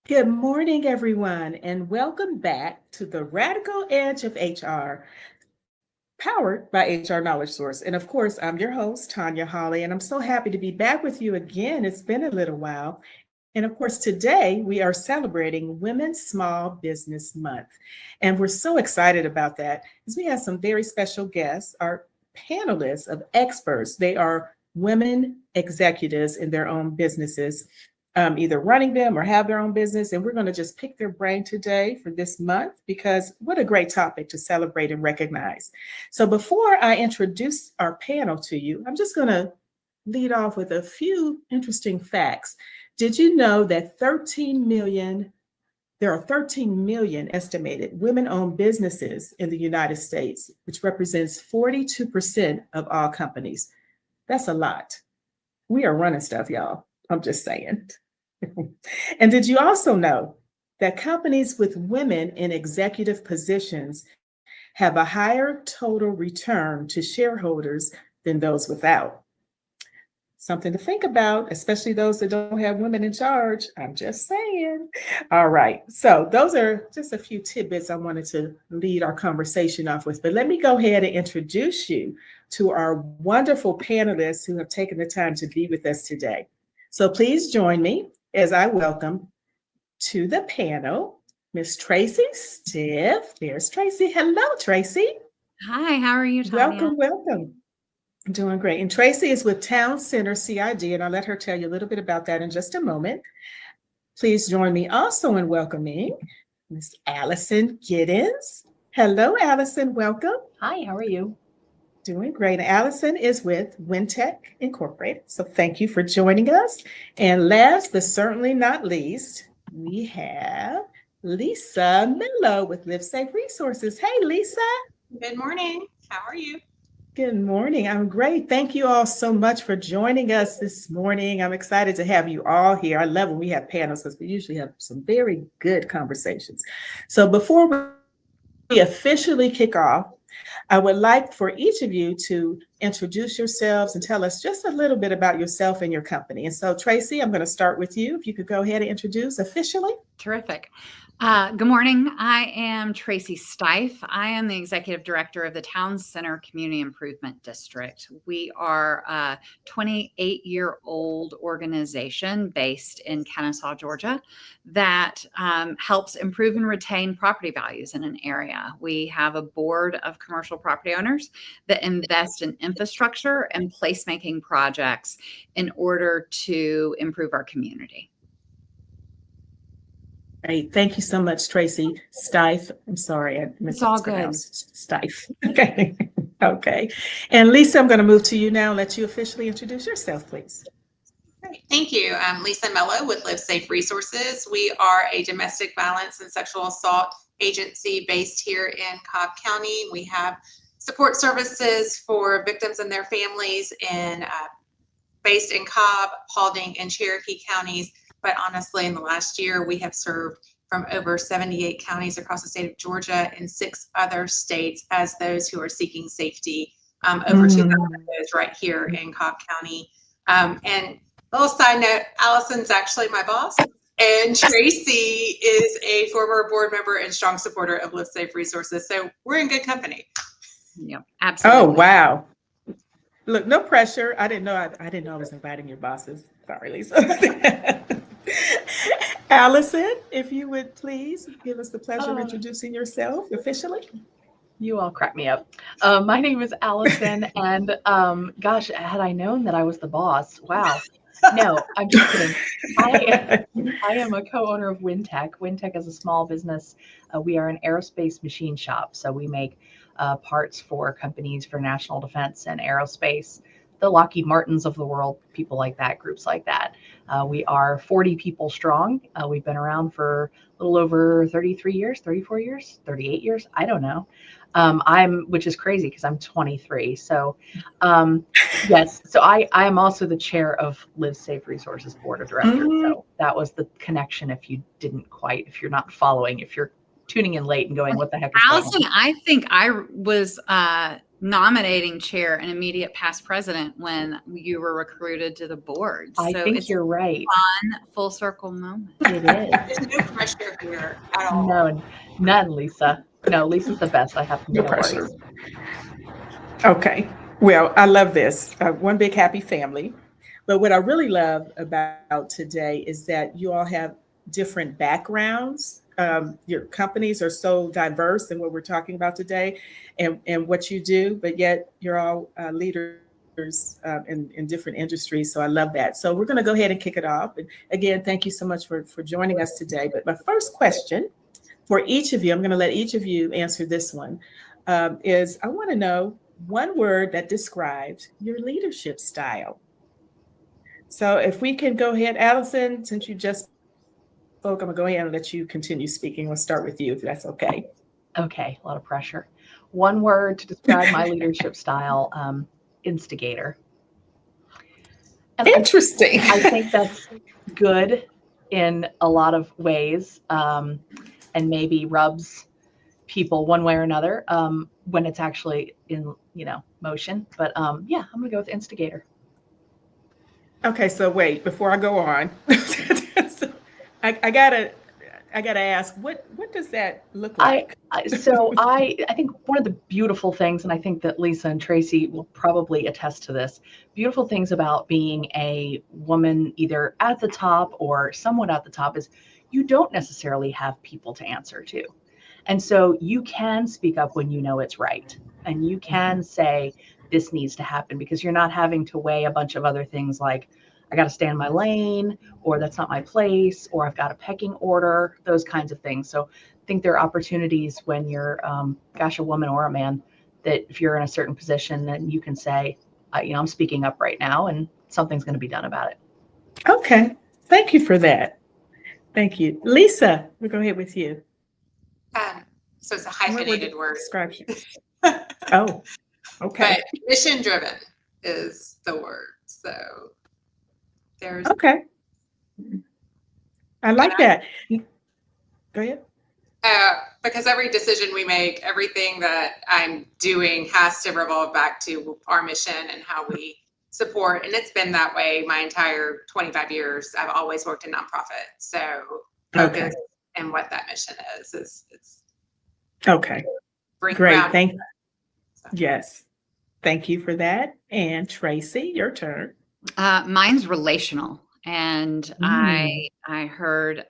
Good morning, everyone, and welcome back to the Radical Edge of HR, powered by HR Knowledge Source. And of course, I'm your host, Tanya Hawley, and I'm so happy to be back with you again. It's been a little while. And of course, today we are celebrating Women's Small Business Month. And we're so excited about that because we have some very special guests, our panelists of experts. They are women executives in their own businesses, either running them or have their own business. And we're going to just pick their brain today for this month because what a great topic to celebrate and recognize. So before I introduce our panel to you, I'm just going to lead off with a few interesting facts. Did you know that there are 13 million estimated women-owned businesses in the United States, which represents 42% of all companies? That's a lot. We are running stuff, y'all. I'm just saying. And did you also know that companies with women in executive positions have a higher total return to shareholders than those without? Something to think about, especially those that don't have women in charge. I'm just saying. All right. So, those are just a few tidbits I wanted to lead our conversation off with. But let me go ahead and introduce you to our wonderful panelists who have taken the time to be with us today. So, please join me as I welcome to the panel Miss Tracy Stiff. There's Tracy. Hello, Tracy. Hi, how are you, Tanya? Welcome. Doing great. And Tracy is with Town Center CID, and I'll let her tell you a little bit about that in just a moment. Please join me also in welcoming Miss Allison Giddens. Hello, Allison. Welcome. Hi, how are you? Doing great. Allison is with Wintech Incorporated. So thank you for joining us. And last but certainly not least, we have Lisa Mello with Live Safe Resources. Hey, Lisa. Good morning. How are you? Good morning. I'm great. Thank you all so much for joining us this morning. I'm excited to have you all here. I love when we have panels because we usually have some very good conversations. So before we officially kick off, I would like for each of you to introduce yourselves and tell us just a little bit about yourself and your company. And so, Tracy, I'm going to start with you. If you could go ahead and introduce officially. Terrific. Good morning. I am Tracy Stife. I am the Executive Director of the Town Center Community Improvement District. We are a 28-year-old organization based in Kennesaw, Georgia, that helps improve and retain property values in an area. We have a board of commercial property owners that invest in infrastructure and placemaking projects in order to improve our community. Great. Thank you so much, Tracy Stife. I'm sorry, I mispronounced Stife. Okay. Okay. And Lisa, I'm going to move to you now and let you officially introduce yourself, please. Great. Thank you. I'm Lisa Mello with Live Safe Resources. We are a domestic violence and sexual assault agency based here in Cobb County. We have support services for victims and their families based in Cobb, Paulding, and Cherokee counties. But honestly, in the last year, we have served from over 78 counties across the state of Georgia and 6 other states as those who are seeking safety, over 2,000 of those right here in Cobb County. And a little side note, Allison's actually my boss, and Tracy is a former board member and strong supporter of Live Safe Resources. So we're in good company. Yeah, absolutely. Oh, wow. Look, no pressure. I didn't know I was inviting your bosses. Sorry, Lisa. Allison, if you would please give us the pleasure of introducing yourself officially. You all crack me up. My name is Allison, and gosh, had I known that I was the boss, wow. No, I'm just kidding. I am a co-owner of Wintech. Wintech is a small business. We are an aerospace machine shop, so we make parts for companies for national defense and aerospace, the Lockheed Martins of the world, people like that, groups like that. We are 40 people strong. We've been around for a little over 33 years, 34 years, 38 years. I don't know. Which is crazy because I'm 23. So, yes. So I'm also the chair of Live Safe Resources Board of Directors. So that was the connection. If you're not following, if you're tuning in late and going, what the heck is Allison, I think I was nominating chair and immediate past president when you were recruited to the board. I So think it's you're right. a fun full circle moment. It is. There's no pressure here at all. No, none, Lisa. No, Lisa's the best. I have No no pressure. worries. Okay. Well, I love this. One big happy family. But what I really love about today is that you all have different backgrounds. Your companies are so diverse in what we're talking about today and what you do, but yet you're all leaders in different industries. So I love that. So we're going to go ahead and kick it off. And again, thank you so much for joining us today. But my first question for each of you, I'm going to let each of you answer this one, is I want to know one word that describes your leadership style. So if we can go ahead, Allison, since you just spoke, I'm going to go ahead and let you continue speaking. We'll start with you if that's okay. Okay, a lot of pressure. One word to describe my leadership style, instigator. And Interesting. I think that's good in a lot of ways, and maybe rubs people one way or another when it's actually in motion. But yeah, I'm gonna go with instigator. Okay, so wait, before I go on, I gotta ask, what does that look like? So I think one of the beautiful things, and I think that Lisa and Tracy will probably attest to this, beautiful things about being a woman either at the top or somewhat at the top is you don't necessarily have people to answer to. And so you can speak up when you know it's right. And you can say, this needs to happen, because you're not having to weigh a bunch of other things like, I got to stay in my lane, or that's not my place, or I've got a pecking order, those kinds of things. So I think there are opportunities when you're, a woman or a man, that if you're in a certain position, then you can say, I'm speaking up right now, and something's going to be done about it. Okay, thank you for that. Thank you. Lisa, we'll go ahead with you. So it's a hyphenated word. Describe you. Oh, okay. But mission driven is the word. So there's Okay. I like that. Go ahead. because every decision we make, everything that I'm doing has to revolve back to our mission and how we support. And it's been that way my entire 25 years. I've always worked in nonprofit. So focus and what that mission is it's okay. bring Great. around. Thank you. Yes. Thank you for that. And Tracy, your turn. Mine's relational. And I heard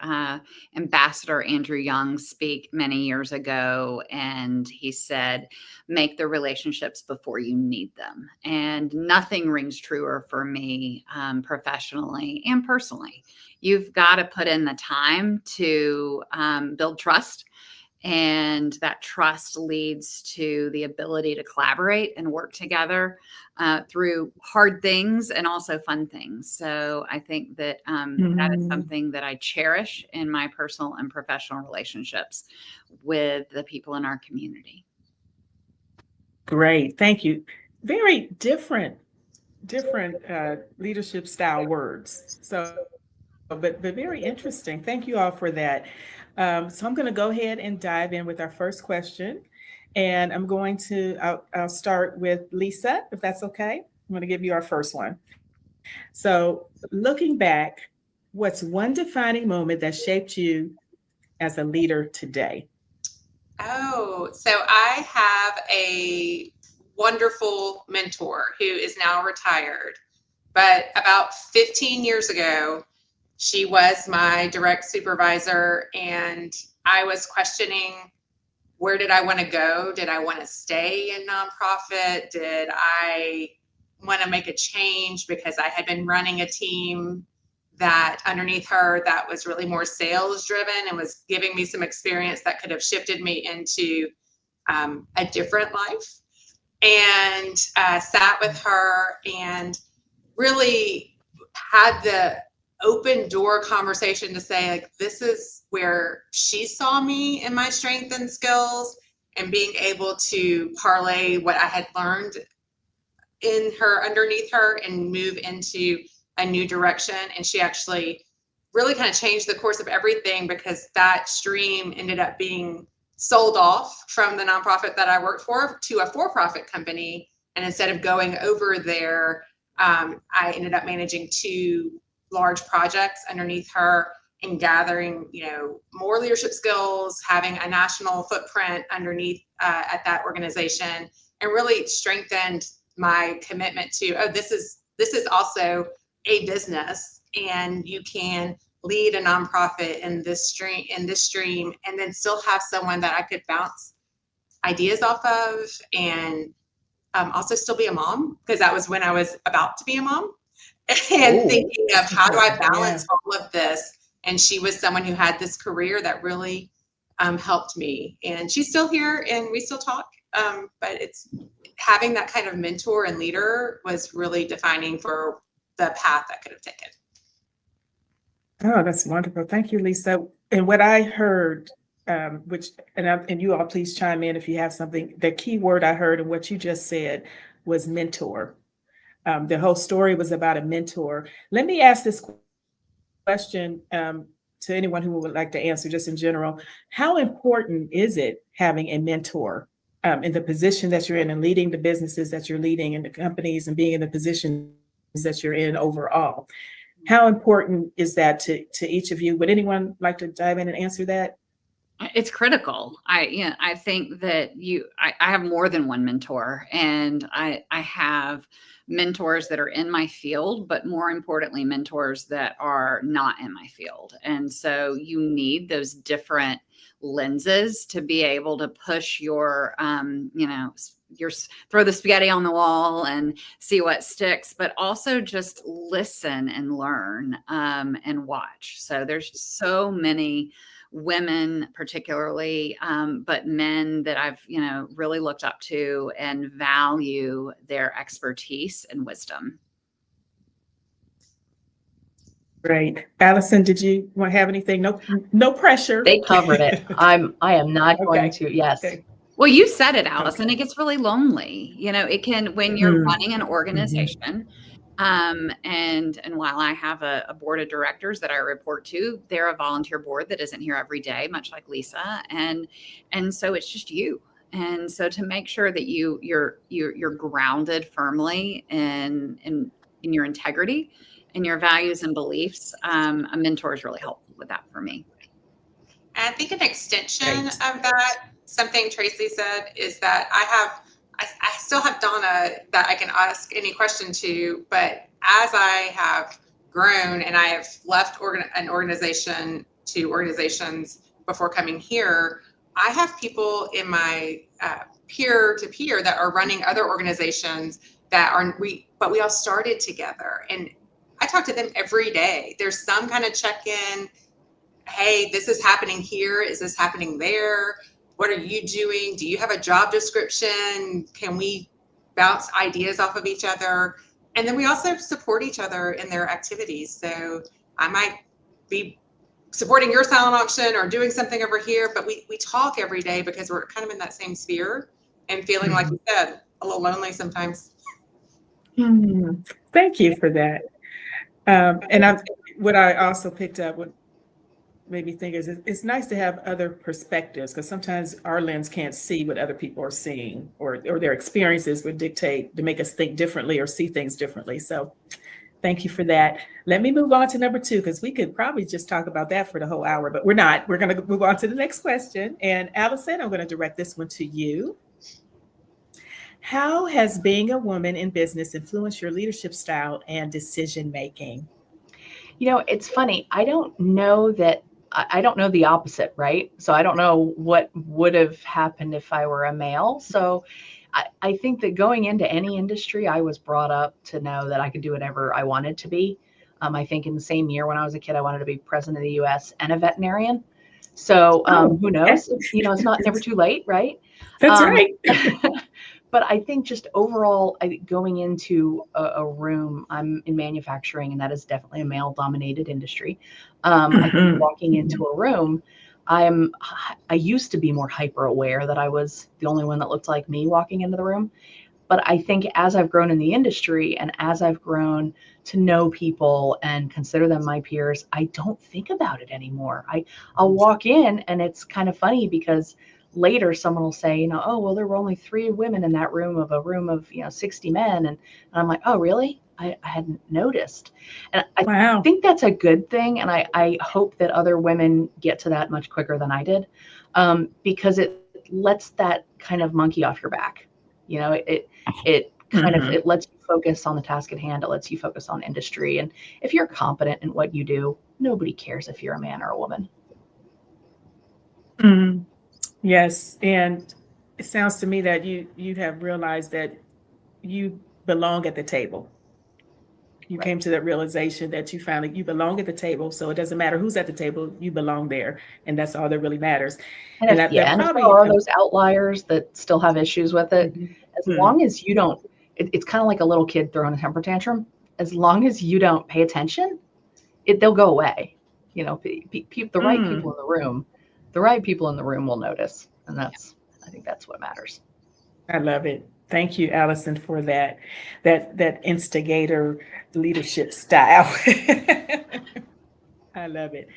Ambassador Andrew Young speak many years ago, and he said, make the relationships before you need them. And nothing rings truer for me professionally and personally. You've got to put in the time to build trust. And that trust leads to the ability to collaborate and work together through hard things and also fun things. So I think that that is something that I cherish in my personal and professional relationships with the people in our community. Great. Thank you. Very different leadership style words. So, but very interesting. Thank you all for that. So I'm going to go ahead and dive in with our first question. And I'm going to, I'll start with Lisa, if that's okay. I'm going to give you our first one. So looking back, what's one defining moment that shaped you as a leader today? Oh, so I have a wonderful mentor who is now retired, but about 15 years ago, she was my direct supervisor, and I was questioning, where did I want to go? Did I want to stay in nonprofit? Did I want to make a change? Because I had been running a team that underneath her that was really more sales driven and was giving me some experience that could have shifted me into a different life. And sat with her and really had the open door conversation to say, like, this is where she saw me in my strengths and skills, and being able to parlay what I had learned in her underneath her and move into a new direction. And she actually really kind of changed the course of everything, because that stream ended up being sold off from the nonprofit that I worked for to a for-profit company. And instead of going over there, I ended up managing 2 large projects underneath her and gathering, more leadership skills, having a national footprint underneath at that organization, and really strengthened my commitment to, this is also a business, and you can lead a nonprofit in this stream, and then still have someone that I could bounce ideas off of, and also still be a mom, because that was when I was about to be a mom, and thinking of how do I balance all of this. And she was someone who had this career that really helped me, and she's still here and we still talk. But it's having that kind of mentor and leader was really defining for the path I could have taken. Oh, that's wonderful. Thank you, Lisa. And what I heard, and you all please chime in if you have something, the key word I heard and what you just said was mentor. The whole story was about a mentor. Let me ask this question to anyone who would like to answer, just in general. How important is it having a mentor in the position that you're in, and leading the businesses that you're leading, and the companies, and being in the positions that you're in overall? How important is that to each of you? Would anyone like to dive in and answer that? It's critical. I think that I have more than one mentor, and I have mentors that are in my field, but more importantly, mentors that are not in my field. And so you need those different lenses to be able to push your throw the spaghetti on the wall and see what sticks, but also just listen and learn and watch. So there's so many women particularly, but men that I've, really looked up to and value their expertise and wisdom. Great. Allison, did you want to have anything? No pressure. They covered it. I am not going to. Yes. Okay. Well, you said it, Allison. It gets really lonely. It can, when you're running an organization. And while I have a board of directors that I report to, they're a volunteer board that isn't here every day, much like Lisa. And so it's just you. And so to make sure that you're grounded firmly in your integrity and your values and beliefs, a mentor is really helpful with that for me. And I think an extension of that, something Tracy said, is that I still have Donna that I can ask any question to, but as I have grown and I have left an organization to organizations before coming here, I have people in my peer-to-peer that are running other organizations but we all started together, and I talk to them every day. There's some kind of check-in. Hey, this is happening here. Is this happening there? What are you doing? Do you have a job description? Can we bounce ideas off of each other? And then we also support each other in their activities. So I might be supporting your silent auction or doing something over here, but we talk every day because we're kind of in that same sphere and feeling, like you said, a little lonely sometimes. Thank you for that. And what I also picked up, what made me think, is it's nice to have other perspectives, because sometimes our lens can't see what other people are seeing, or their experiences would dictate to make us think differently or see things differently. So thank you for that. Let me move on to number 2, because we could probably just talk about that for the whole hour, but we're not. We're going to move on to the next question. And Allison, I'm going to direct this one to you. How has being a woman in business influenced your leadership style and decision making? It's funny. I don't know the opposite, right? So I don't know what would have happened if I were a male. So I think that going into any industry, I was brought up to know that I could do whatever I wanted to be. I think in the same year when I was a kid, I wanted to be president of the U.S. and a veterinarian. So who knows? It's never too late, right? That's right. But I think just overall, going into a room, I'm in manufacturing, and that is definitely a male-dominated industry. I think walking into a room, I used to be more hyper-aware that I was the only one that looked like me walking into the room. But I think as I've grown in the industry, and as I've grown to know people and consider them my peers, I don't think about it anymore. I'll walk in, and it's kind of funny because later someone will say, oh, well, there were only 3 women in that room of 60 men. And I'm like, oh, really? I hadn't noticed. And I Wow. think that's a good thing. And I hope that other women get to that much quicker than I did, because it lets that kind of monkey off your back. It kind of, it lets you focus on the task at hand. It lets you focus on industry. And if you're competent in what you do, nobody cares if you're a man or a woman. Yes. And it sounds to me that you have realized that you belong at the table. You Right. came to that realization that you belong at the table. So it doesn't matter who's at the table, you belong there. And that's all that really matters. And And if, that and if probably, there are those outliers that still have issues with it, as long as you don't, it's kind of like a little kid throwing a temper tantrum. As long as you don't pay attention, they'll go away. The right people in the room will notice. And I think that's what matters. I love it. Thank you, Allison, for that instigator leadership style. I love it.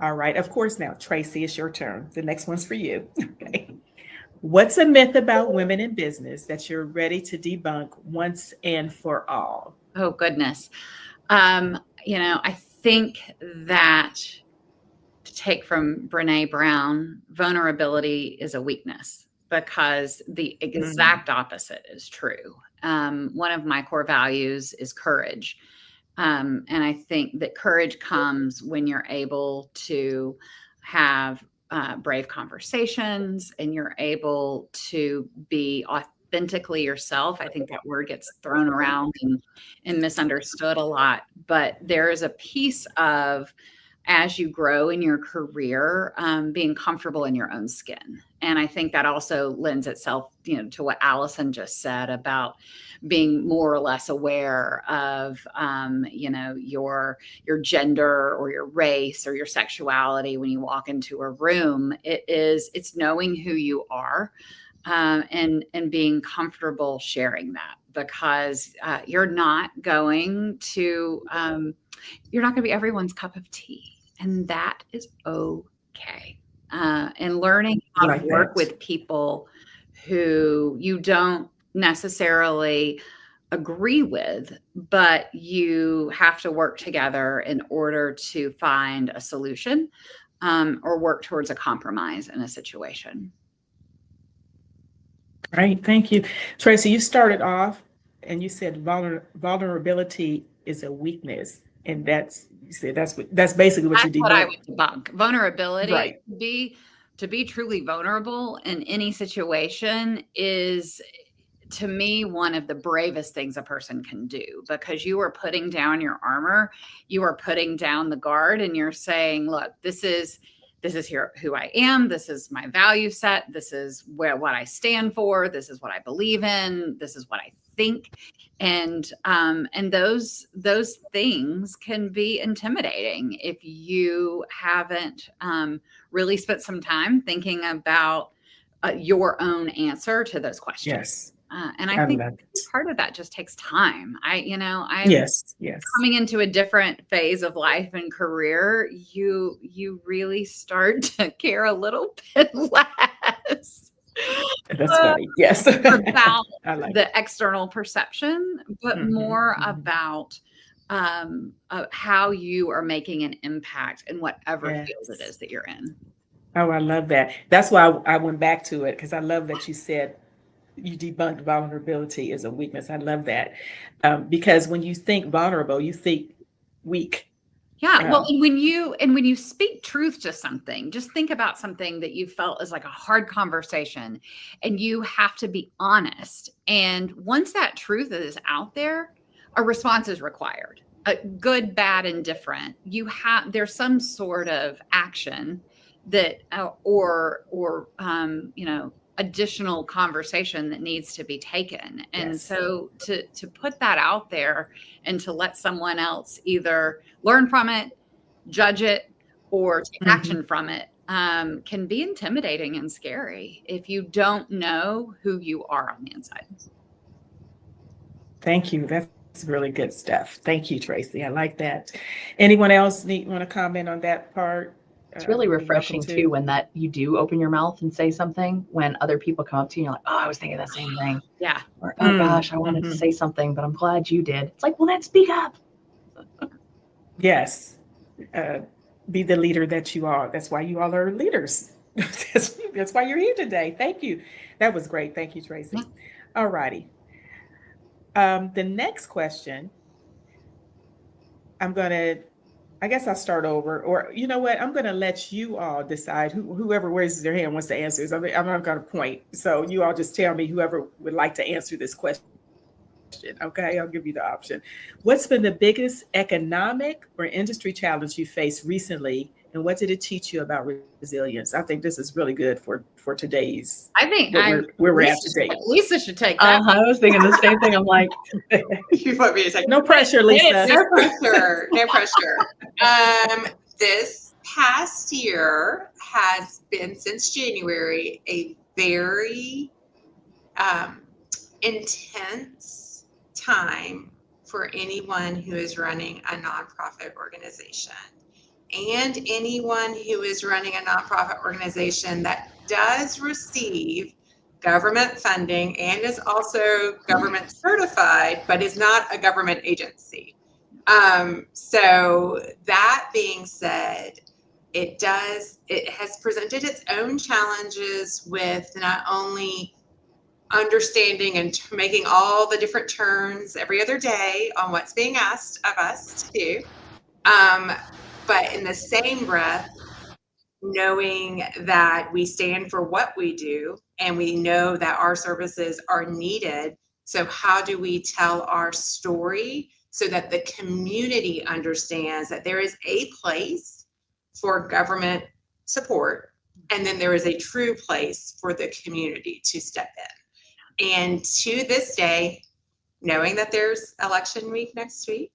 All right. Of course, now, Tracy, it's your turn. The next one's for you. Okay. What's a myth about women in business that you're ready to debunk once and for all? Oh, goodness. I think that, to take from Brene Brown, vulnerability is a weakness, because the exact opposite is true. One of my core values is courage. And I think that courage comes when you're able to have brave conversations and you're able to be authentically yourself. I think that word gets thrown around and misunderstood a lot, but there is a piece of, as you grow in your career, being comfortable in your own skin. And I think that also lends itself, to what Allison just said about being more or less aware of, your gender or your race or your sexuality when you walk into a room. It's knowing who you are, and being comfortable sharing that, because you're not going to be everyone's cup of tea. And that is okay. And learning how to work with people who you don't necessarily agree with, but you have to work together in order to find a solution, or work towards a compromise in a situation. Right. Thank you. Tracy, you started off and you said vulnerability is a weakness. And that's basically what you debunk. That's what I would debunk. Vulnerability, right. To be truly vulnerable in any situation is, to me, one of the bravest things a person can do, because you are putting down your armor, you are putting down the guard, and you're saying, look, this is who I am. This is my value set. This is what I stand for. This is what I believe in. This is what I think. And those things can be intimidating if you haven't really spent some time thinking about your own answer to those questions. Yes. And I think part of that just takes time. Yes. Coming into a different phase of life and career, you really start to care a little bit less. That's funny. Yes. About like the external perception, but more about how you are making an impact in whatever field it is that you're in. Oh, I love that. That's why I went back to it, because I love that you said you debunked vulnerability as a weakness. I love that, because when you think vulnerable, you think weak. Yeah. Well, and when you speak truth to something, just think about something that you felt is like a hard conversation, and you have to be honest. And once that truth is out there, a response is required. Good, bad, and different. There's some sort of action that, or additional conversation that needs to be taken. And so to put that out there and to let someone else either learn from it, judge it, or take action from it, can be intimidating and scary if you don't know who you are on the inside. Thank you. That's really good stuff. Thank you, Tracy. I like that. Anyone else want to comment on that part? It's really you're refreshing welcome too to. when that you do open your mouth and say something when other people come up to you and you're like, oh, I was thinking the same thing. Yeah. Or, oh gosh, I wanted to Mhm. say something, but I'm glad you did. It's like, well, then speak up. Yes. Uh, be the leader that you are. That's why you all are leaders. That's why you're here today. Thank you. That was great. Thank you, Tracy. Yeah. All righty. The next question, I'm going to, I guess I'll start over. Or you know what? I'm going to let you all decide whoever raises their hand wants to answer this. I'm not going to point. So you all just tell me whoever would like to answer this question. Okay, I'll give you the option. What's been the biggest economic or industry challenge you faced recently, and what did it teach you about resilience? I think this is really good for today's I think where we're at today. Lisa should take that. I was thinking the same thing. I'm like, You want me to take No pressure, Lisa. No pressure. No pressure. This past year has been, since January, a very intense time for anyone who is running a nonprofit organization and anyone who is running a nonprofit organization that does receive government funding and is also government certified, but is not a government agency. So that being said, it has presented its own challenges with not only understanding and making all the different turns every other day on what's being asked of us to do. But in the same breath, knowing that we stand for what we do and we know that our services are needed. So how do we tell our story so that the community understands that there is a place for government support, and then there is a true place for the community to step in. And to this day, knowing that there's election week next week,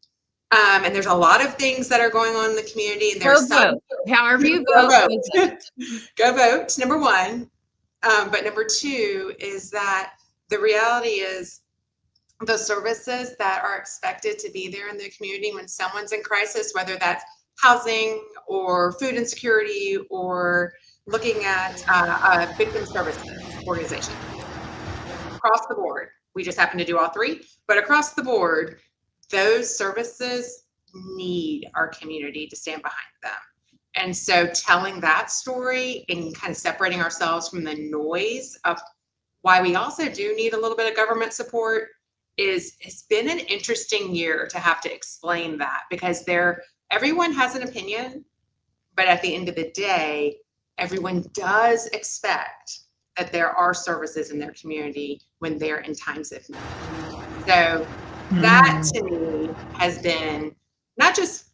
and there's a lot of things that are going on in the community, and there's Go vote. However you go vote. vote. Go vote, number one. But number two is that the reality is the services that are expected to be there in the community when someone's in crisis, whether that's housing or food insecurity or looking at a victim services organization. Across the board, we just happen to do all three, but across the board, those services need our community to stand behind them. And so telling that story and kind of separating ourselves from the noise of why we also do need a little bit of government support it's been an interesting year to have to explain that, because everyone has an opinion, but at the end of the day, everyone does expect that there are services in their community when they're in times of need. So that to me has been not just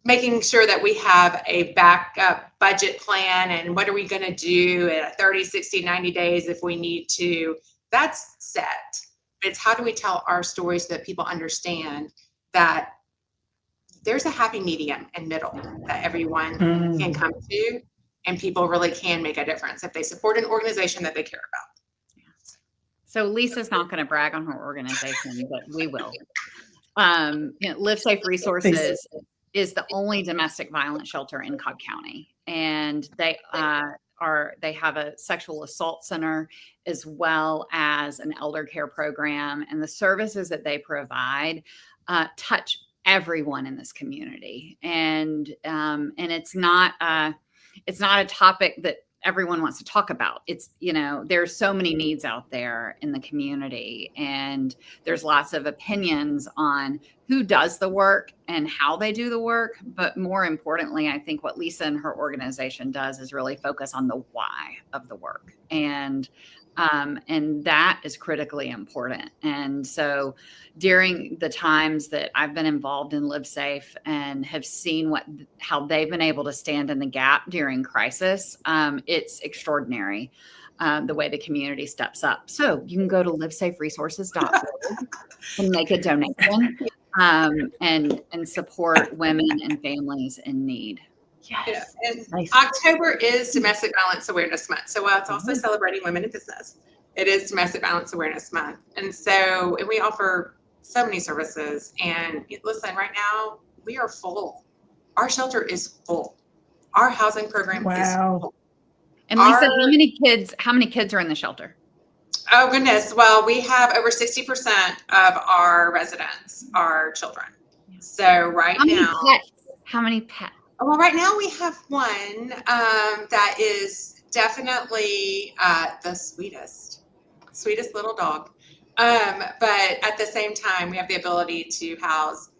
making sure that we have a backup budget plan and what are we going to do at 30, 60, 90 days if we need to. That's set. It's how do we tell our stories so that people understand that there's a happy medium and middle that everyone can come to, and people really can make a difference if they support an organization that they care about. So Lisa's not going to brag on her organization, but we will. Live Safe Resources is the only domestic violence shelter in Cobb County, and they have a sexual assault center as well as an elder care program, and the services that they provide touch everyone in this community, and it's not a topic that everyone wants to talk about. It's, there's so many needs out there in the community, and there's lots of opinions on who does the work and how they do the work. But more importantly, I think what Lisa and her organization does is really focus on the why of the work. And that is critically important. And so during the times that I've been involved in Live Safe and have seen how they've been able to stand in the gap during crisis, it's extraordinary the way the community steps up. So you can go to livesaferesources.org and make a donation and support women and families in need. Yes. Yeah. And nice. October is Domestic Violence Awareness Month. So while it's also celebrating women in business, it is Domestic Violence Awareness Month. And we offer so many services. And listen, right now we are full. Our shelter is full. Our housing program Wow. And Lisa, Our- how many kids are in the shelter? Oh goodness. Well, we have over 60% of our residents are children. So right How many now, pets? How many pets? well, right now we have one that is definitely the sweetest little dog. But at the same time, we have the ability to house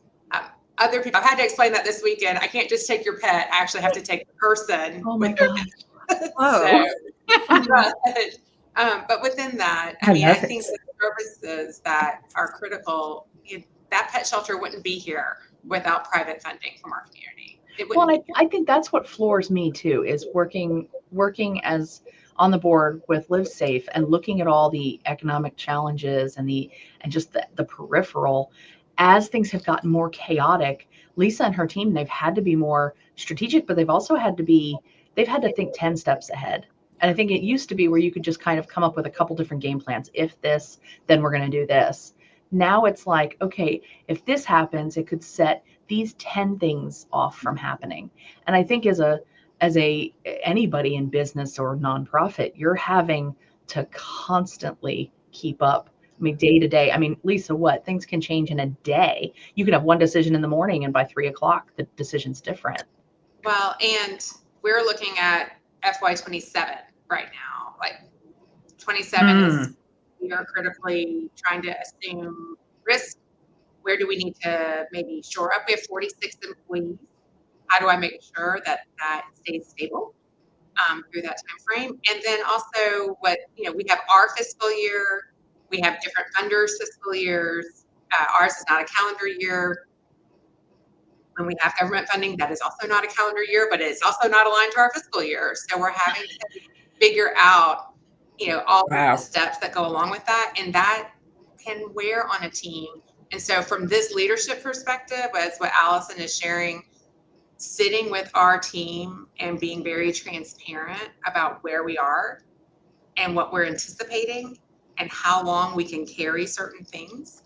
other people. I've had to explain that this weekend. I can't just take your pet. I actually have to take the person. Oh my with their gosh. Whoa. but within that, I I love think it. the services that are critical, that pet shelter wouldn't be here without private funding from our community. It Well, wouldn't. I think that's what floors me too, is working as on the board with Live Safe and looking at all the economic challenges and just the peripheral. As things have gotten more chaotic, Lisa and her team, they've had to be more strategic, but they've also had to think 10 steps ahead. And I think it used to be where you could just kind of come up with a couple different game plans. If this, then we're going to do this. Now it's like, okay, if this happens, it could set these 10 things off from happening. And I think as anybody in business or nonprofit, you're having to constantly keep up. I mean, day to day. I mean, Lisa, things can change in a day. You could have one decision in the morning, and by 3:00, the decision's different. Well, and we're looking at FY27 right now. Like 27 is, we are critically trying to assume risk. Where do we need to maybe shore up? We have 46 employees. How do I make sure that stays stable through that time frame? And then also we have our fiscal year. We have different funders' fiscal years. Ours is not a calendar year. When we have government funding, that is also not a calendar year, but it's also not aligned to our fiscal year. So we're having to figure out, all Wow. of the steps that go along with that, and that can wear on a team. And so from this leadership perspective, as what Allison is sharing, sitting with our team and being very transparent about where we are and what we're anticipating and how long we can carry certain things,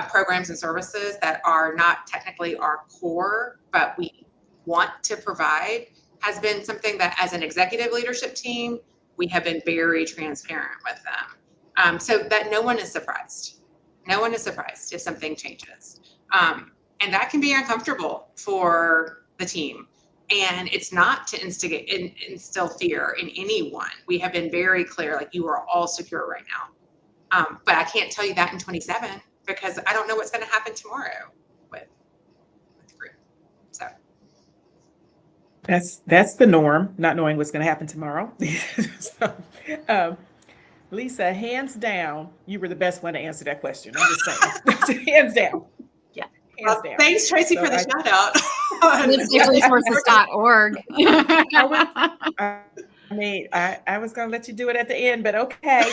programs and services that are not technically our core, but we want to provide, has been something that as an executive leadership team, we have been very transparent with them. So that no one is surprised. No one is surprised if something changes. And that can be uncomfortable for the team. And it's not to instill fear in anyone. We have been very clear, like, you are all secure right now. But I can't tell you that in 27 because I don't know what's going to happen tomorrow with the group. So That's the norm, not knowing what's going to happen tomorrow. So, Lisa, hands down, you were the best one to answer that question. I'm just saying, hands down. Yeah. Hands down. Thanks, Tracy, So for the shout out. LiveSafeResources.org. I mean, I was going to let you do it at the end, but okay.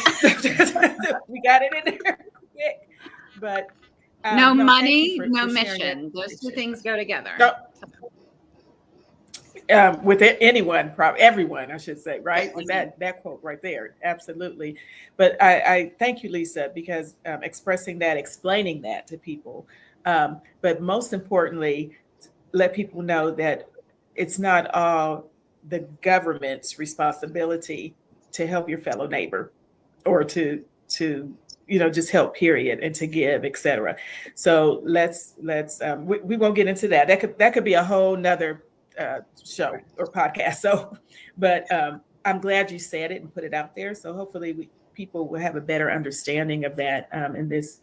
We got it in there quick. But No thank money, you no for sharing mission. that. Those two things go together. No. With anyone, probably everyone, I should say, right? With that quote right there, absolutely. But I thank you, Lisa, because expressing that, explaining that to people, but most importantly, let people know that it's not all the government's responsibility to help your fellow neighbor, or to just help, period, and to give, etc. So let's we won't get into that. That could be a whole nother show or podcast. So, but I'm glad you said it and put it out there. So hopefully people will have a better understanding of that in this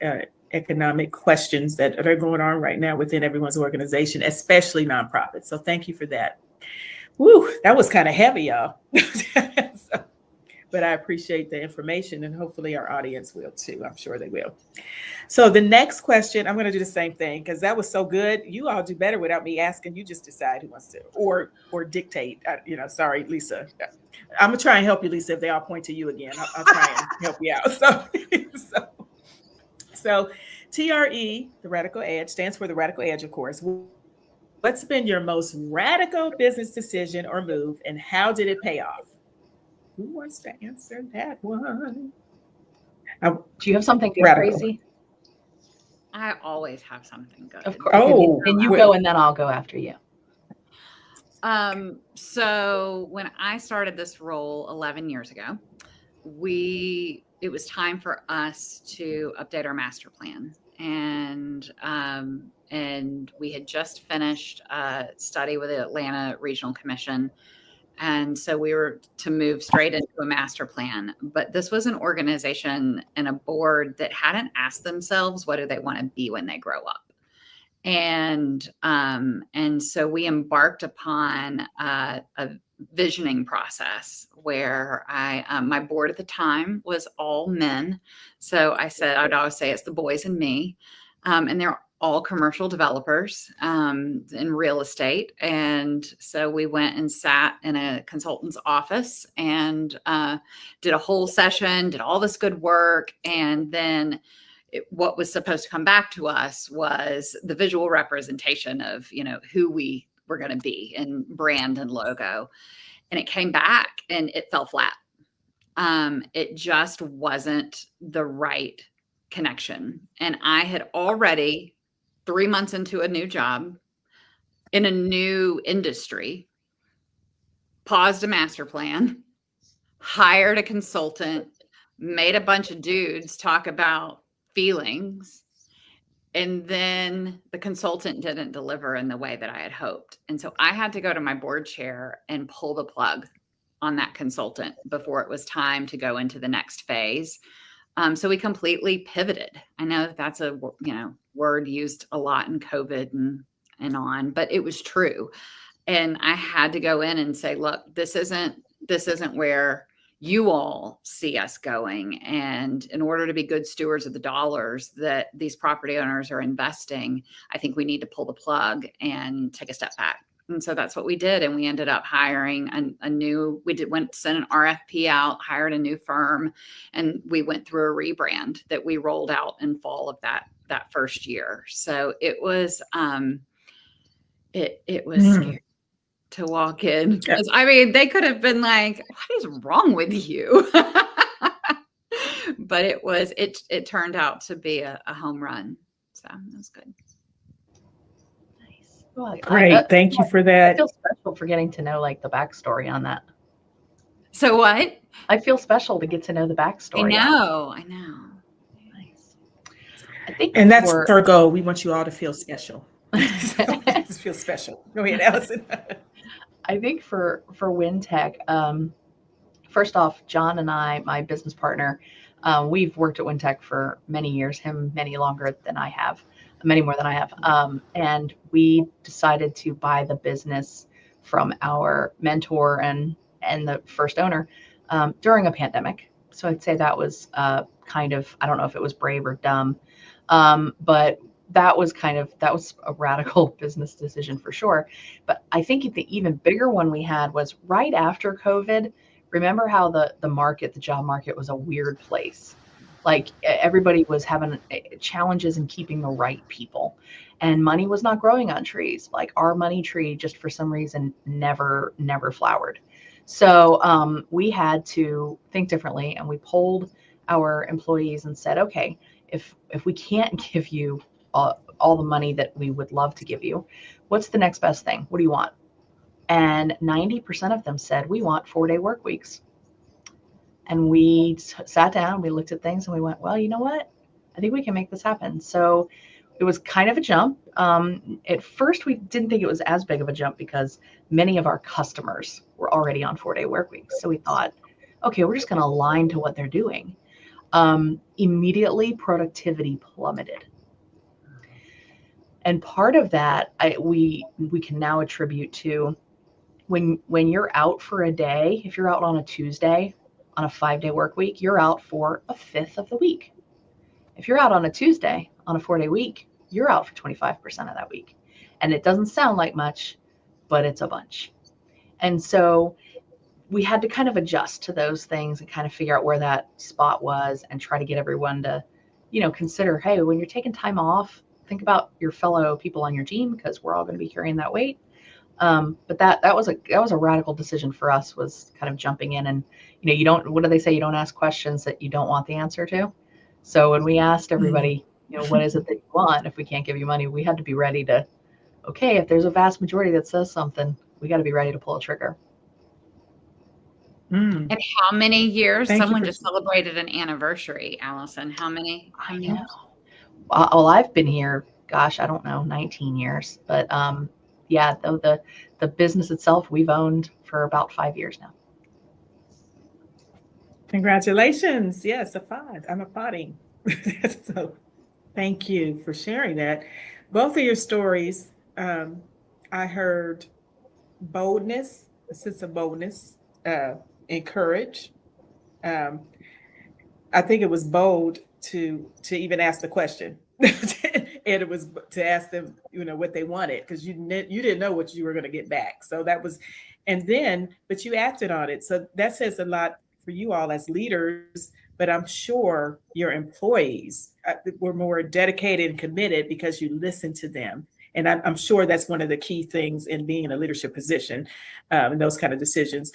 economic questions that are going on right now within everyone's organization, especially nonprofits. So thank you for that. Woo, that was kind of heavy, y'all. But I appreciate the information, and hopefully our audience will too. I'm sure they will. So the next question, I'm going to do the same thing because that was so good. You all do better without me asking. You just decide who wants to, or dictate. Sorry, Lisa. I'm gonna try and help you, Lisa. If they all point to you again, I'll try and help you out. So TRE, the Radical Edge, stands for the Radical Edge, of course. What's been your most radical business decision or move, and how did it pay off? Who wants to answer that one? Do you have something good, Radical. Tracy? I always have something good. Of course. Oh, and you wait. go, and then I'll go after you. So when I started this role 11 years ago, it was time for us to update our master plan. And we had just finished a study with the Atlanta Regional Commission. And so we were to move straight into a master plan. But this was an organization and a board that hadn't asked themselves, what do they want to be when they grow up? And so we embarked upon a visioning process where my board at the time was all men. So I'd always say it's the boys and me. And they're all commercial developers in real estate. And so we went and sat in a consultant's office and did a whole session, did all this good work. And then what was supposed to come back to us was the visual representation of, who we were going to be in brand and logo. And it came back and it fell flat. It just wasn't the right connection. And I had already 3 months into a new job in a new industry, paused a master plan, hired a consultant, made a bunch of dudes talk about feelings, and then the consultant didn't deliver in the way that I had hoped. And so I had to go to my board chair and pull the plug on that consultant before it was time to go into the next phase. So we completely pivoted. I know that's a word used a lot in COVID and on, but it was true. And I had to go in and say, look, this isn't where you all see us going. And in order to be good stewards of the dollars that these property owners are investing, I think we need to pull the plug and take a step back. And so that's what we did. And we ended up hiring sent an RFP out, hired a new firm, and we went through a rebrand that we rolled out in fall of that first year. So it was, it was scary to walk in, because they could have been like, what is wrong with you? But it turned out to be a home run. So that was good. Nice. Well, Great. Thank you for I that. feel special for getting to know the backstory on that. So what? I feel special to get to know the backstory. I know. Nice. I think, and that's our goal. We want you all to feel special. Feel special. Go ahead, Allison. I think for Wintech, first off, John and I, my business partner, we've worked at Wintech for many years, him many more than I have. And we decided to buy the business from our mentor and the first owner during a pandemic. So I'd say that was kind of, I don't know if it was brave or dumb, but that was a radical business decision for sure. But I think the even bigger one we had was right after COVID. Remember how the job market was a weird place. Like everybody was having challenges in keeping the right people, and money was not growing on trees. Like our money tree just for some reason never flowered. So we had to think differently, and we polled our employees and said, okay, if we can't give you all the money that we would love to give you, what's the next best thing? What do you want? And 90% of them said, we want 4-day work weeks. And we sat down, we looked at things, and we went, well, you know what? I think we can make this happen. So it was kind of a jump. At first, we didn't think it was as big of a jump because many of our customers were already on 4-day work weeks. So we thought, okay, we're just going to align to what they're doing. Immediately, productivity plummeted. And part of that we can now attribute to when you're out for a day. If you're out on a Tuesday on a 5-day work week, you're out for a fifth of the week. If you're out on a Tuesday on a 4-day week, you're out for 25% of that week. And it doesn't sound like much, but it's a bunch. And so we had to kind of adjust to those things and kind of figure out where that spot was and try to get everyone to, consider, hey, when you're taking time off, think about your fellow people on your team, because we're all going to be carrying that weight. But that was a radical decision for us, was kind of jumping in. And what do they say? You don't ask questions that you don't want the answer to. So when we asked everybody, what is it that you want? If we can't give you money, we had to be ready to, okay, if there's a vast majority that says something, we got to be ready to pull a trigger. Mm. And how many years? Thank you Someone for- just celebrated an anniversary, Allison. How many? How many? I know. Well, I've been here, gosh, I don't know, 19 years. But yeah, though the business itself, we've owned for about 5 years now. Congratulations. Yes, a 5. I'm applauding. So thank you for sharing that. Both of your stories, I heard boldness, a sense of boldness, and courage. I think it was bold to even ask the question. And it was to ask them, what they wanted, because you didn't know what you were going to get back. So that was, but you acted on it. So that says a lot for you all as leaders, but I'm sure your employees were more dedicated and committed because you listened to them. And I'm sure that's one of the key things in being in a leadership position, and those kind of decisions.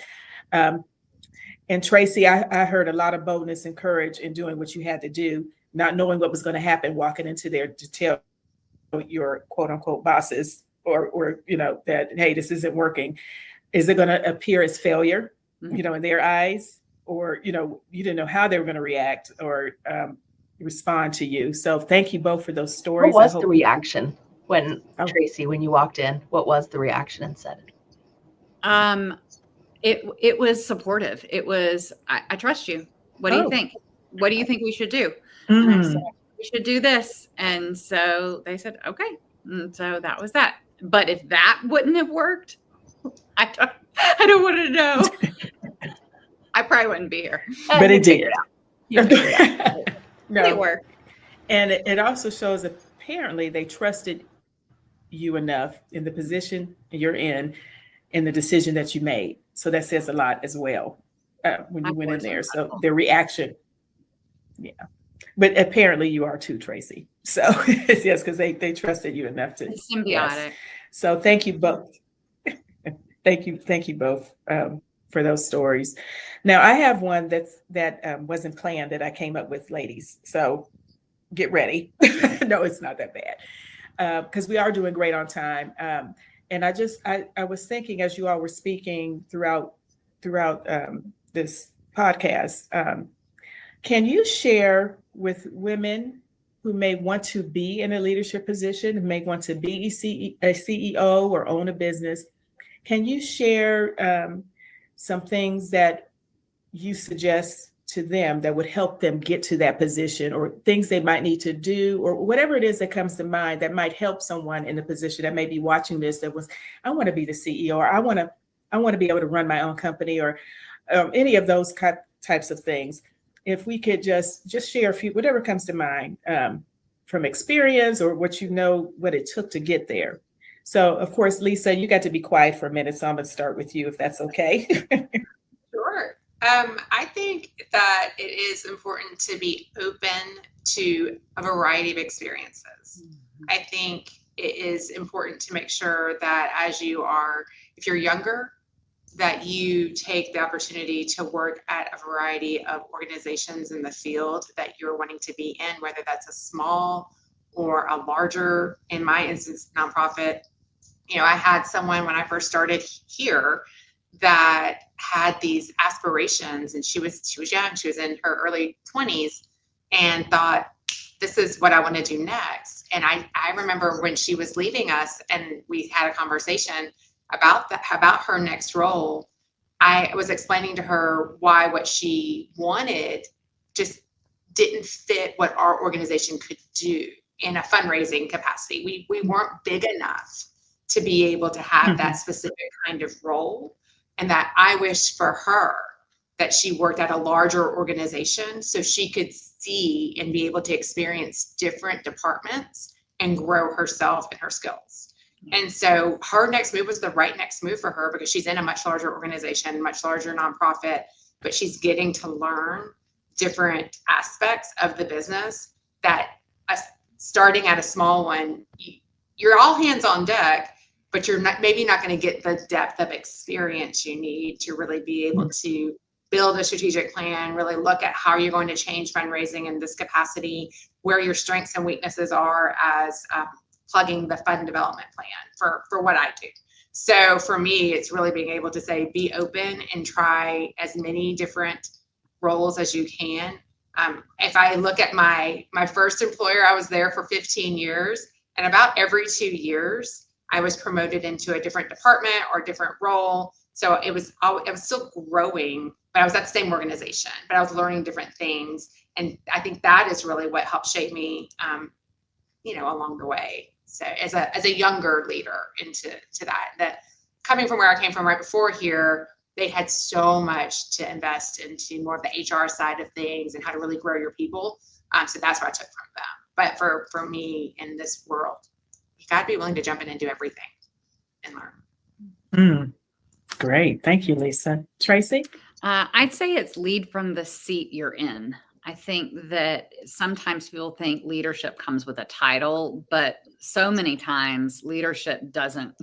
And Tracy, I heard a lot of boldness and courage in doing what you had to do, not knowing what was going to happen, walking into there to tell your quote unquote bosses or that, hey, this isn't working. Is it going to appear as failure, in their eyes? Or, you didn't know how they were going to react or respond to you. So thank you both for those stories. What was the reaction Tracy, when you walked in? What was the reaction and said? It was supportive. It was, I trust you. What do you think? What do you think we should do? And I said, we should do this. And so they said, okay. And so that was that. But if that wouldn't have worked, I don't want to know. I probably wouldn't be here. But it did. No. It worked. And it also shows that apparently they trusted you enough in the position you're in the decision that you made. So that says a lot as well when you went in there. So their reaction. Yeah. But apparently you are too, Tracy. So yes, because they trusted you enough to. It's symbiotic. Yes. So thank you both. Thank you both for those stories. Now I have one that wasn't planned that I came up with, ladies. So get ready. No, it's not that bad because we are doing great on time. And I was thinking as you all were speaking throughout this podcast, can you share with women who may want to be in a leadership position, who may want to be a CEO or own a business, can you share some things that you suggest to them that would help them get to that position, or things they might need to do, or whatever it is that comes to mind that might help someone in the position that may be watching this I want to be the CEO, or I want to be able to run my own company, or any of those types of things. If we could just share a few, whatever comes to mind from experience or what it took to get there. So of course, Lisa, you got to be quiet for a minute, so I'm going to start with you if that's okay. Sure. I think that it is important to be open to a variety of experiences. Mm-hmm. I think it is important to make sure that if you're younger, that you take the opportunity to work at a variety of organizations in the field that you're wanting to be in, whether that's a small or a larger, in my instance, nonprofit. I had someone when I first started here that had these aspirations, and she was young, she was in her early 20s, and thought, this is what I want to do next. And I remember when she was leaving us and we had a conversation about her next role, I was explaining to her why what she wanted just didn't fit what our organization could do in a fundraising capacity. We weren't big enough to be able to have that specific kind of role. And that I wish for her that she worked at a larger organization so she could see and be able to experience different departments and grow herself and her skills. And so her next move was the right next move for her because she's in a much larger organization, much larger nonprofit, but she's getting to learn different aspects of the business that starting at a small one, you're all hands on deck, but you're maybe not going to get the depth of experience you need to really be able to build a strategic plan, really look at how you're going to change fundraising in this capacity, where your strengths and weaknesses are as plugging the fund development plan for what I do. So for me, it's really being able to say, be open and try as many different roles as you can. If I look at my first employer, I was there for 15 years, and about every 2 years, I was promoted into a different department or a different role. So it was still growing, but I was at the same organization, but I was learning different things. And I think that is really what helped shape me, along the way. So as a younger leader into that coming from where I came from right before here, they had so much to invest into more of the HR side of things and how to really grow your people. So that's what I took from them. But for me in this world, you got to be willing to jump in and do everything and learn. Great. Thank you, Lisa. Tracy? I'd say it's lead from the seat you're in. I think that sometimes people think leadership comes with a title, but so many times leadership doesn't.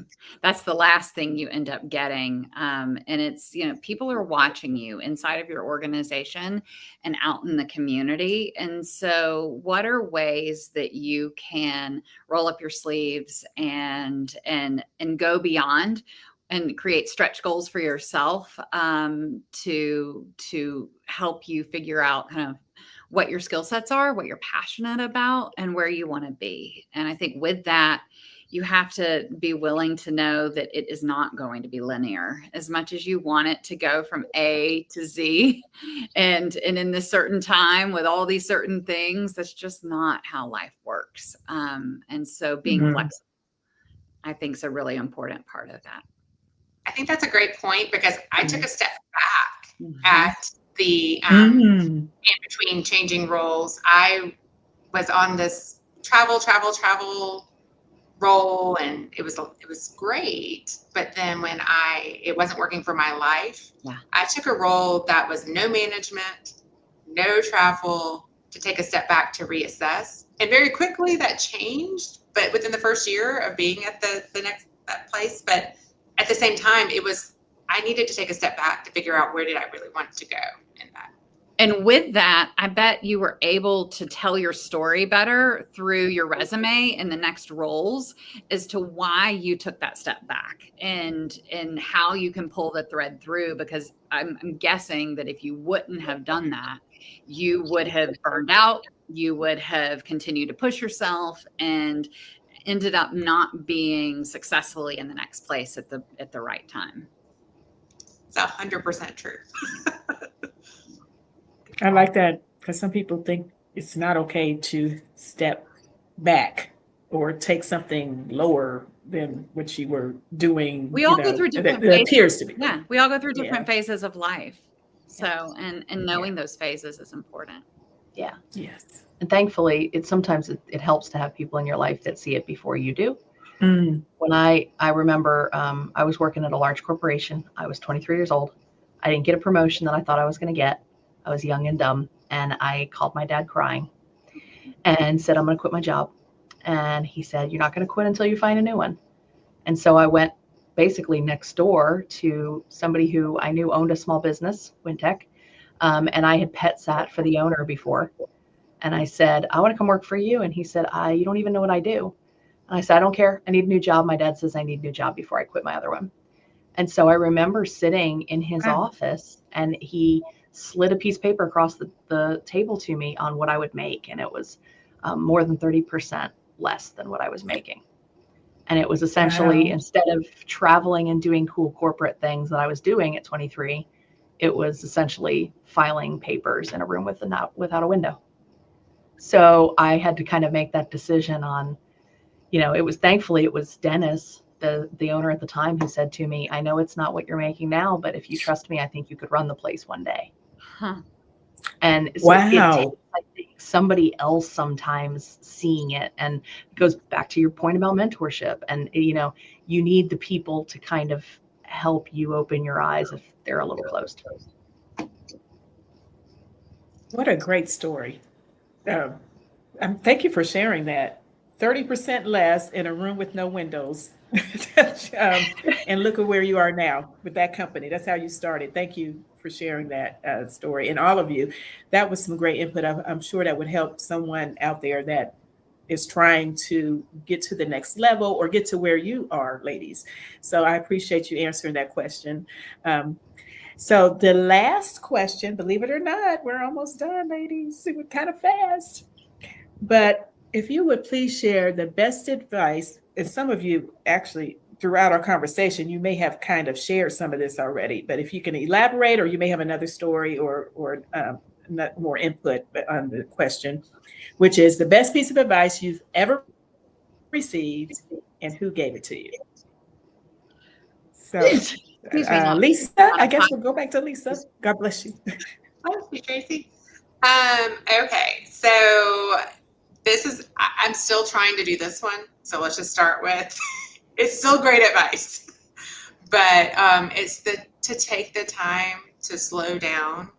That's the last thing you end up getting. And it's, people are watching you inside of your organization and out in the community. And so what are ways that you can roll up your sleeves and go beyond and create stretch goals for yourself to help you figure out kind of what your skill sets are, what you're passionate about, and where you want to be. And I think with that, you have to be willing to know that it is not going to be linear. As much as you want it to go from A to Z and in this certain time with all these certain things, that's just not how life works. And so being flexible, I think, is a really important part of that. I think that's a great point, because I took a step back at the in between changing roles. I was on this travel role, and it was great. But then when it wasn't working for my life, I took a role that was no management, no travel, to take a step back to reassess. And very quickly that changed, but within the first year of being at that place. But at the same time, I needed to take a step back to figure out where did I really want to go in that. And with that, I bet you were able to tell your story better through your resume and the next roles as to why you took that step back and how you can pull the thread through. Because I'm guessing that if you wouldn't have done that, you would have burned out, you would have continued to push yourself and ended up not being successfully in the next place at the right time. It's 100% true. I like that, because some people think it's not okay to step back or take something lower than what you were doing. We all go through different phases. It appears to be. Yeah, we all go through different phases of life. So, and knowing those phases is important. Yeah. Yes. And thankfully, sometimes it helps to have people in your life that see it before you do. When I remember I was working at a large corporation. I was 23 years old. I didn't get a promotion that I thought I was going to get. I was young and dumb. And I called my dad crying and said, I'm going to quit my job. And he said, you're not going to quit until you find a new one. And so I went basically next door to somebody who I knew owned a small business, Wintech. And I had pet sat for the owner before. And I said, I want to come work for you. And he said, you don't even know what I do. And I said, I don't care. I need a new job. My dad says I need a new job before I quit my other one. And so I remember sitting in his office, and he slid a piece of paper across the table to me on what I would make. And it was more than 30% less than what I was making. And it was essentially, instead of traveling and doing cool corporate things that I was doing at 23, it was essentially filing papers in a room without a window. So I had to kind of make that decision on, thankfully it was Dennis, the owner at the time, who said to me, I know it's not what you're making now, but if you trust me, I think you could run the place one day. And so it takes, I think, somebody else sometimes seeing it. And it goes back to your point about mentorship. And, you need the people to kind of help you open your eyes if they're a little closed. What a great story. Thank you for sharing that. 30% less in a room with no windows. And look at where you are now with that company. That's how you started. Thank you for sharing that story. And all of you, that was some great input. I'm sure that would help someone out there that is trying to get to the next level or get to where you are, ladies. So I appreciate you answering that question. So the last question, believe it or not, we're almost done, ladies. It was kind of fast. But if you would please share the best advice, and some of you actually throughout our conversation, you may have kind of shared some of this already, but if you can elaborate, or you may have another story or more input on the question, which is the best piece of advice you've ever received and who gave it to you? So, Lisa, I guess we'll go back to Lisa. God bless you. Thank you, Tracy. Okay, so I'm still trying to do this one. So let's just start with, it's still great advice, but it's to take the time to slow down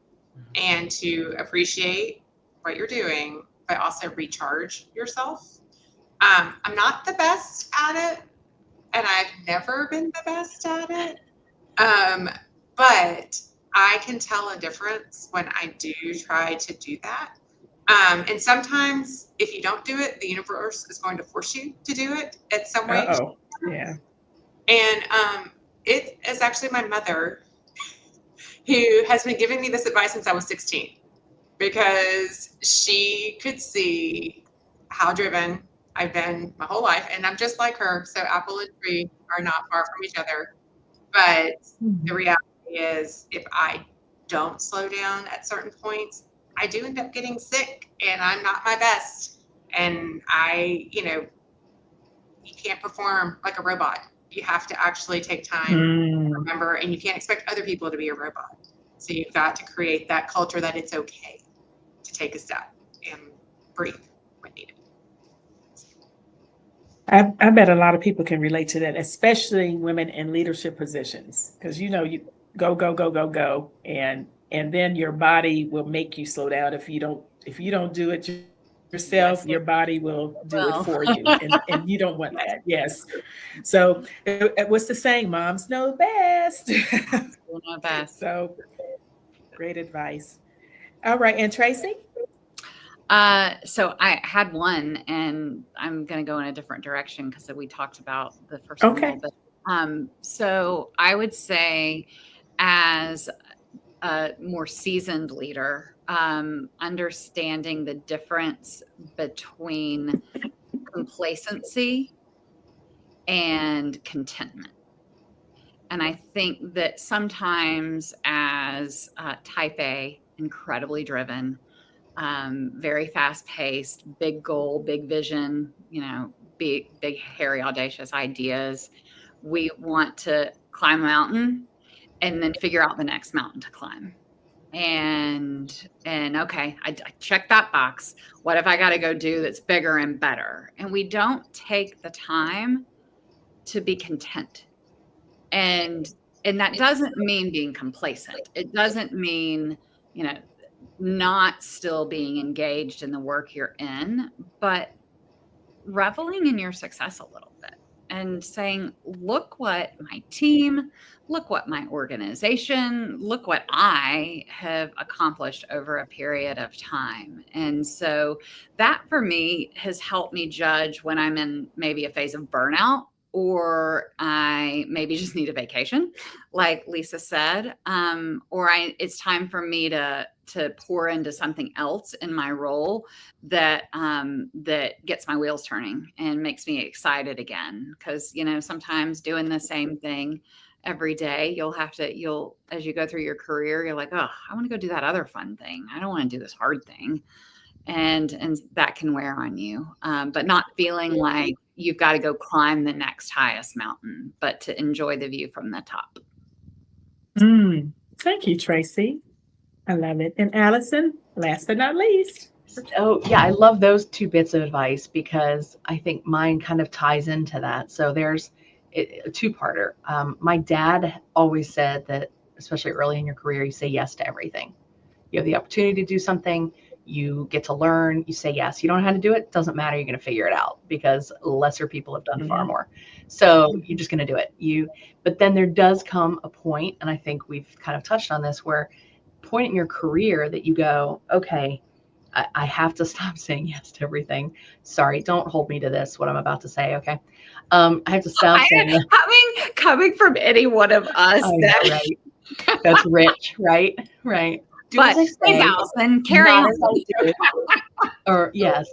and to appreciate what you're doing, but also recharge yourself. I'm not the best at it, and I've never been the best at it, but I can tell a difference when I do try to do that. And sometimes if you don't do it, the universe is going to force you to do it at some way. Uh-oh. Yeah. And it is actually my mother who has been giving me this advice since I was 16, because she could see how driven I've been my whole life. And I'm just like her. So apple and tree are not far from each other. But the reality is, if I don't slow down at certain points, I do end up getting sick and I'm not my best. And you can't perform like a robot. You have to actually take time to remember, and you can't expect other people to be a robot. So you've got to create that culture that it's okay to take a step and breathe when needed. I bet a lot of people can relate to that, especially women in leadership positions, because you go, and then your body will make you slow down if you don't do it yourself. Your body will do it for you, and you don't want that. Yes. So what's the saying? Moms know best. Know best. So great advice. All right, and Tracy? So I had one, and I'm going to go in a different direction because we talked about the first Okay. one. But so I would say, as a more seasoned leader, understanding the difference between complacency and contentment. And I think that sometimes as type A, incredibly driven, very fast paced, big goal, big vision, big, hairy, audacious ideas. We want to climb a mountain and then figure out the next mountain to climb. And okay, I check that box. What have I got to go do that's bigger and better? And we don't take the time to be content. And that doesn't mean being complacent. It doesn't mean, not still being engaged in the work you're in, but reveling in your success a little bit and saying, look what my team, look what my organization, look what I have accomplished over a period of time. And so that for me has helped me judge when I'm in maybe a phase of burnout, or I maybe just need a vacation, like Lisa said, or it's time for me to pour into something else in my role that gets my wheels turning and makes me excited again. Because sometimes doing the same thing every day, as you go through your career, you're like, oh, I want to go do that other fun thing. I don't want to do this hard thing. And that can wear on you, but not feeling like you've got to go climb the next highest mountain, but to enjoy the view from the top. Thank you, Tracy. I love it. And Allison, last but not least. Oh, yeah, I love those two bits of advice because I think mine kind of ties into that. So there's a two-parter. My dad always said that, especially early in your career, you say yes to everything. You have the opportunity to do something, you get to learn, you say yes. You don't know how to do it, doesn't matter, you're going to figure it out because lesser people have done far more. So you're just going to do it. But then there does come a point, and I think we've kind of touched on this, where point in your career that you go, okay, I have to stop saying yes to everything. Sorry, don't hold me to this, what I'm about to say, okay? I have to stop saying yes. Coming from any one of us. I know, right? That's rich, right? Right. Do But as I say, Allison, carry not on. as I do. Or yes.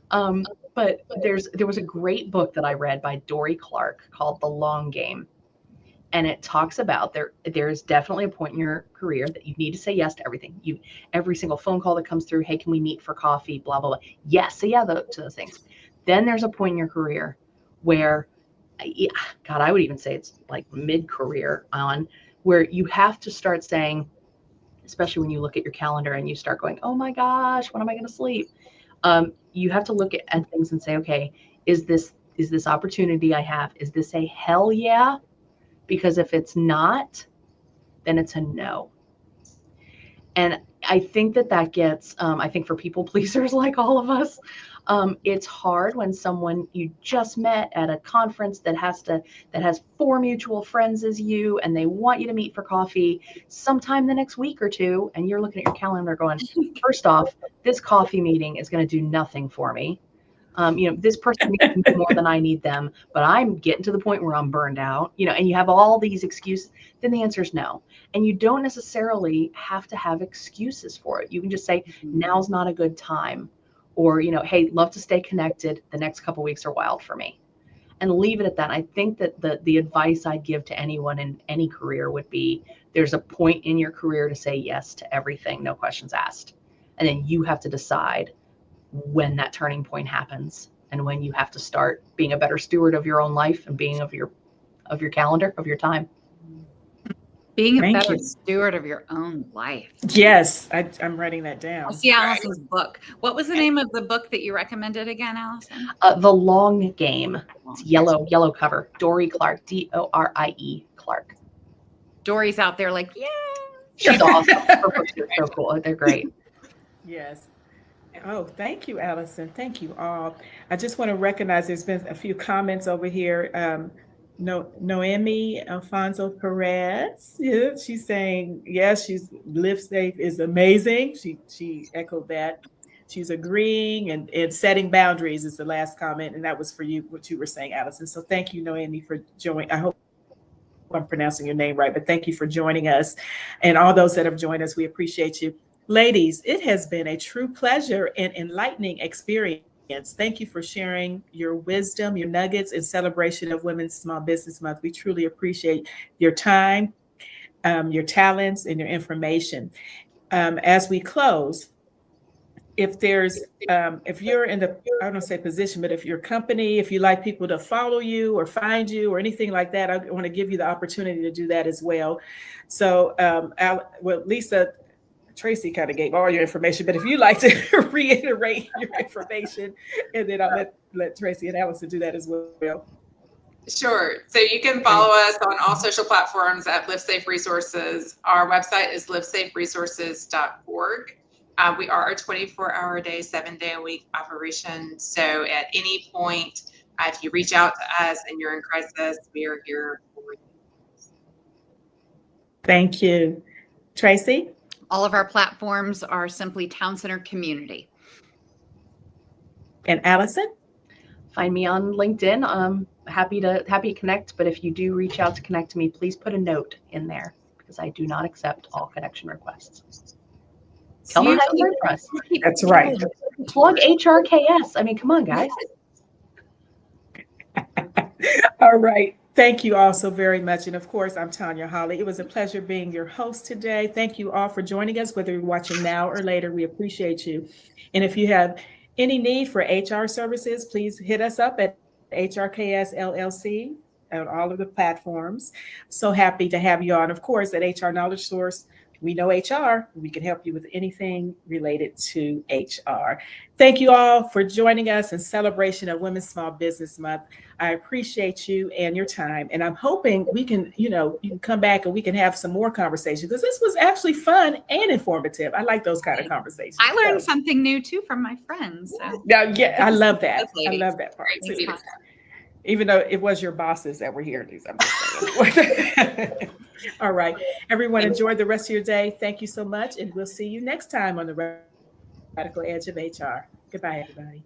But there was a great book that I read by Dory Clark called The Long Game. And it talks about there's definitely a point in your career that you need to say yes to everything. Every single phone call that comes through, hey, can we meet for coffee? Blah, blah, blah. Yes, say yeah to those things. Then there's a point in your career where, God, I would even say it's like mid-career on, where you have to start saying, especially when you look at your calendar and you start going, oh my gosh, when am I going to sleep? You have to look at things and say, okay, is this opportunity I have, is this a hell yeah? Because if it's not, then it's a no. And I think that gets, I think for people pleasers like all of us, it's hard when someone you just met at a conference that has 4 mutual friends as you, and they want you to meet for coffee sometime the next week or two, and you're looking at your calendar going, first off, this coffee meeting is going to do nothing for me. This person needs me more than I need them, but I'm getting to the point where I'm burned out, and you have all these excuses, then the answer is no. And you don't necessarily have to have excuses for it. You can just say, now's not a good time. Or, hey, love to stay connected. The next couple of weeks are wild for me. And leave it at that. I think that the advice I'd give to anyone in any career would be, there's a point in your career to say yes to everything, no questions asked. And then you have to decide when that turning point happens and when you have to start being a better steward of your own life and being of your calendar, of your time. Being a Thank better you. steward of your own life. Yes, I'm writing that down. I see Allison's book. What was the name of the book that you recommended again, Allison? The Long Game. It's yellow cover. Dory Clark, Dorie Clark. Dory's out there like, yeah. She's awesome. Her books are so cool. They're great. Yes. Oh, thank you, Allison. Thank you all. I just want to recognize there's been a few comments over here. Noemi Alfonso Perez, yeah, she's saying, yes, she's Live Safe is amazing. She echoed that. She's agreeing and setting boundaries is the last comment. And that was for you, what you were saying, Allison. So thank you, Noemi, for joining. I hope I'm pronouncing your name right, but thank you for joining us. And all those that have joined us, we appreciate you. Ladies, it has been a true pleasure and enlightening experience. Thank you for sharing your wisdom, your nuggets in celebration of Women's Small Business Month. We truly appreciate your time, your talents, and your information. As we close, if you're in the, I don't want to say position, but if your company, if you like people to follow you or find you or anything like that, I want to give you the opportunity to do that as well. So, Lisa, Tracy kind of gave all your information, but if you'd like to reiterate your information, and then I'll let Tracy and Allison do that as well. Sure. So you can follow us on all social platforms at Live Safe Resources. Our website is livesaferesources.org. We are a 24-hour-a-day, 7-day-a-week operation. So at any point, if you reach out to us and you're in crisis, we are here for you. Thank you. Tracy? All of our platforms are simply Town Center Community. And Allison? Find me on LinkedIn. Happy to connect, but if you do reach out to connect to me, please put a note in there because I do not accept all connection requests. Tell me how to learn for us. That's right. Plug HRKS. I mean, come on, guys. All right. Thank you all so very much. And of course, I'm Tanya Holly. It was a pleasure being your host today. Thank you all for joining us, whether you're watching now or later. We appreciate you. And if you have any need for HR services, please hit us up at HRKS LLC on all of the platforms. So happy to have you on. Of course, at HR Knowledge Source, we know HR. We can help you with anything related to HR. Thank you all for joining us in celebration of Women's Small Business Month. I appreciate you and your time. And I'm hoping we can, you can come back and we can have some more conversations because this was actually fun and informative. I like those kind of conversations. I learned something new too from my friends. So. Yeah, I love that. I love that part too. Great. Even though it was your bosses that were here. I'm just saying. All right. Everyone, enjoy the rest of your day. Thank you so much. And we'll see you next time on the Radical Edge of HR. Goodbye, everybody.